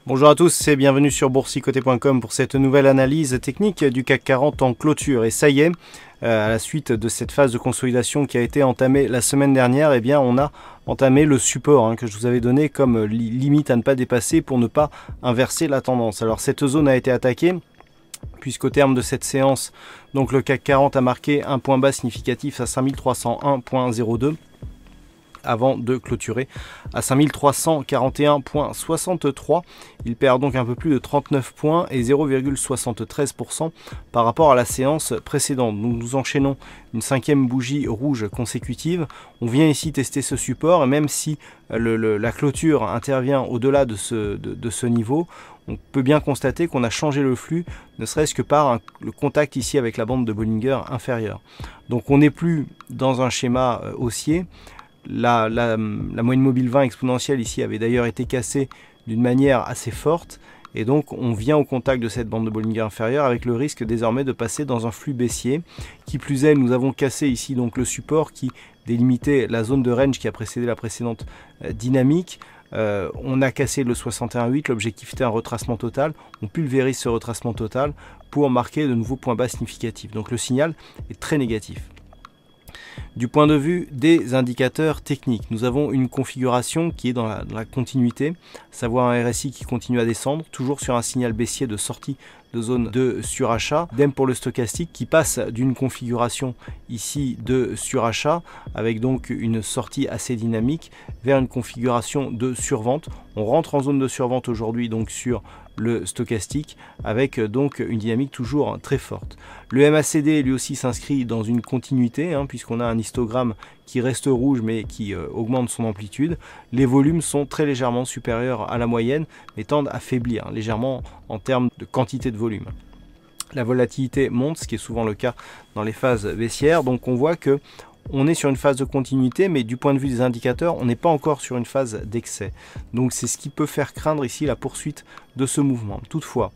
Bonjour à tous et bienvenue sur boursicoté.com pour cette nouvelle analyse technique du CAC 40 en clôture. Et ça y est, à la suite de cette phase de consolidation qui a été entamée la semaine dernière, eh bien on a entamé le support que je vous avais donné comme limite à ne pas dépasser pour ne pas inverser la tendance. Alors cette zone a été attaquée, puisqu'au terme de cette séance, donc le CAC 40 a marqué un point bas significatif à 5301.02 avant de clôturer à 5341.63. Il perd donc un peu plus de 39 points et 0,73% par rapport à la séance précédente. Donc nous enchaînons une cinquième bougie rouge consécutive. On vient ici tester ce support et même si la clôture intervient au-delà de ce niveau, on peut bien constater qu'on a changé le flux, ne serait-ce que par le contact ici avec la bande de Bollinger inférieure. Donc on n'est plus dans un schéma haussier. La moyenne mobile 20 exponentielle ici avait d'ailleurs été cassée d'une manière assez forte et donc on vient au contact de cette bande de Bollinger inférieure avec le risque désormais de passer dans un flux baissier. Qui plus est, nous avons cassé ici donc le support qui délimitait la zone de range qui a précédé la précédente dynamique. On a cassé le 61,8, l'objectif était un retracement total, on pulvérise ce retracement total pour marquer de nouveaux points bas significatifs. Donc le signal est très négatif. Du point de vue des indicateurs techniques, nous avons une configuration qui est dans la continuité, à savoir un RSI qui continue à descendre, toujours sur un signal baissier de sortie de zone de surachat. Idem pour le stochastique qui passe d'une configuration ici de surachat avec donc une sortie assez dynamique vers une configuration de survente. On rentre en zone de survente aujourd'hui donc sur le stochastique avec donc une dynamique toujours très forte. Le MACD lui aussi s'inscrit dans une continuité puisqu'on a un histogramme qui reste rouge mais qui augmente son amplitude. Les volumes sont très légèrement supérieurs à la moyenne mais tendent à faiblir légèrement en termes de quantité de volume. La volatilité monte, ce qui est souvent le cas dans les phases baissières, donc on voit que on est sur une phase de continuité, mais du point de vue des indicateurs, on n'est pas encore sur une phase d'excès. Donc c'est ce qui peut faire craindre ici la poursuite de ce mouvement. Toutefois,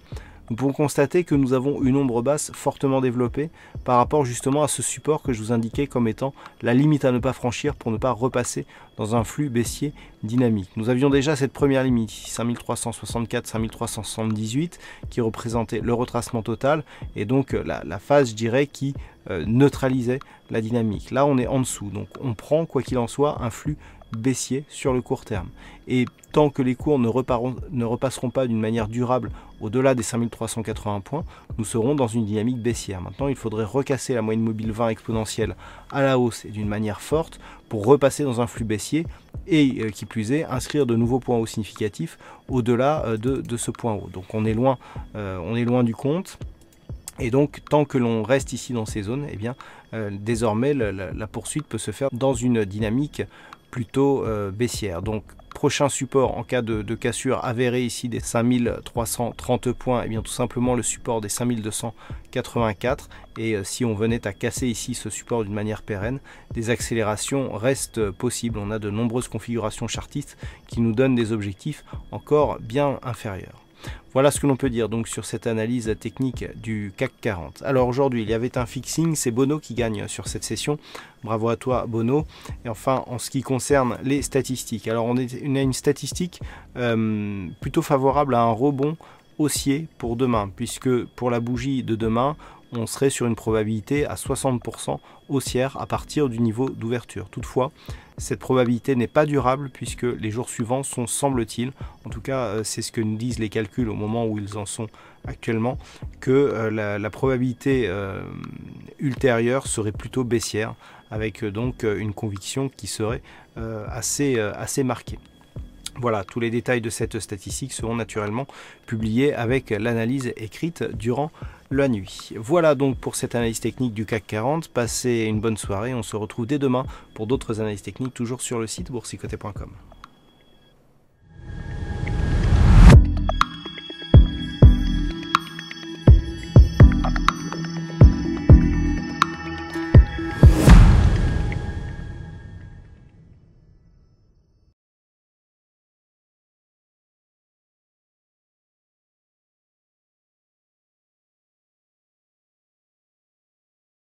nous pouvons constater que nous avons une ombre basse fortement développée par rapport justement à ce support que je vous indiquais comme étant la limite à ne pas franchir pour ne pas repasser dans un flux baissier dynamique. Nous avions déjà cette première limite, 5364-5378, qui représentait le retracement total et donc la phase, je dirais, qui neutralisait la dynamique. Là, on est en dessous, donc on prend, quoi qu'il en soit, un flux baissier sur le court terme. Et tant que les cours ne repasseront pas d'une manière durable au-delà des 5380 points, nous serons dans une dynamique baissière. Maintenant, il faudrait recasser la moyenne mobile 20 exponentielle à la hausse et d'une manière forte pour repasser dans un flux baissier et qui plus est, inscrire de nouveaux points hauts significatifs au-delà de ce point haut. Donc on est loin du compte. Et donc, tant que l'on reste ici dans ces zones, eh bien, désormais, la poursuite peut se faire dans une dynamique plutôt baissière. Donc, prochain support en cas de cassure avérée ici des 5330 points, et bien tout simplement le support des 5284. Et si on venait à casser ici ce support d'une manière pérenne, des accélérations restent possibles. On a de nombreuses configurations chartistes qui nous donnent des objectifs encore bien inférieurs. Voilà ce que l'on peut dire donc sur cette analyse technique du CAC 40. Alors aujourd'hui, il y avait un fixing, c'est Bono qui gagne sur cette session. Bravo à toi Bono. Et enfin, en ce qui concerne les statistiques, alors on a une statistique plutôt favorable à un rebond haussier pour demain, puisque pour la bougie de demain, on serait sur une probabilité à 60% haussière à partir du niveau d'ouverture. Toutefois, cette probabilité n'est pas durable puisque les jours suivants sont, semble-t-il, en tout cas c'est ce que nous disent les calculs au moment où ils en sont actuellement, que la probabilité ultérieure serait plutôt baissière avec donc une conviction qui serait assez marquée. Voilà, tous les détails de cette statistique seront naturellement publiés avec l'analyse écrite durant la nuit. Voilà donc pour cette analyse technique du CAC 40. Passez une bonne soirée. On se retrouve dès demain pour d'autres analyses techniques, toujours sur le site boursicoté.com.